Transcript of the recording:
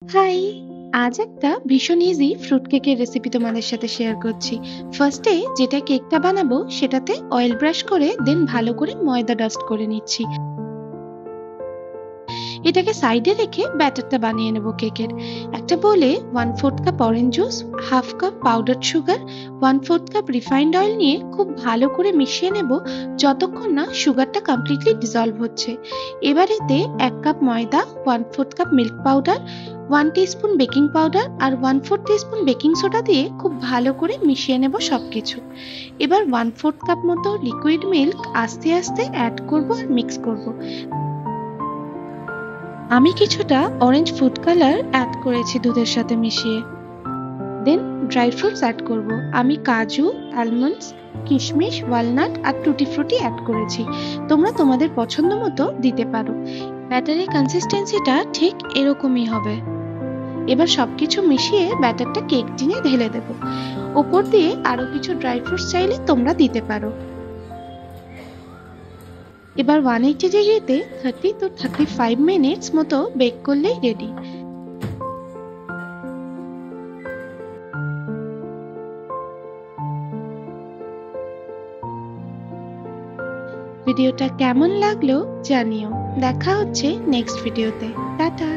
High! আজ একটা ভীষণ ইজি ফ্রুট কেকের রেসিপি তোমাদের সাথে শেয়ার করছি। ফার্স্টে যেটা কেকটা বানাবো সেটাতে অয়েল ব্রাশ করে দেন ভালো করে ময়দা ডাস্ট করে নিচ্ছি। এটাকে সাইডে রেখে ব্যাটারটা বানিয়ে নেব কেকের। একটা বোলে 1/4 cup orange juice, 1/2 cup powdered sugar, 1/4 cup refined oil নিয়ে খুব ভালো করে মিশিয়ে নেব যতক্ষণ না সুগারটা কমপ্লিটলি ডিসলভ হচ্ছে। এবার এতে 1 কাপ ময়দা, 1/4 cup milk powder, 1 teaspoon baking powder আর 1/4 টিস্পুন বেকিং সোডা দিয়ে খুব ভালো করে মিশিয়ে নেব সবকিছু। এবার 1/4 কাপ মতো লিকুইড মিল্ক আস্তে আস্তে অ্যাড করব আর মিক্স করব। আমি কিছুটা অরেঞ্জ ফুড কালার অ্যাড করেছি দুধের সাথে মিশিয়ে। দেন ড্রাই ফ্রুটস অ্যাড করব। আমি কাজু, আলমন্ডস, কিশমিশ, ওয়ালনাট আর টুটি ফ্রুটি অ্যাড করেছি। তোমরা তোমাদের পছন্দ মতো দিতে পারো। ব্যাটারের কনসিস্টেন্সিটা ঠিক এরকমই হবে। এবার সবকিছু মিশিয়ে ব্যাটারটা কেক টিনে ঢেলে দেব। ওপর দিয়ে আরো কিছু ড্রাই ফ্রুটস চাইলে তোমরা দিতে পারো। এবার 180 ডিগ্রিতে 30 to 35 মিনিটস মতো বেক করলেই রেডি। ভিডিওটা কেমন লাগলো জানিও। দেখা হচ্ছে নেক্সট ভিডিওতে। টাটা।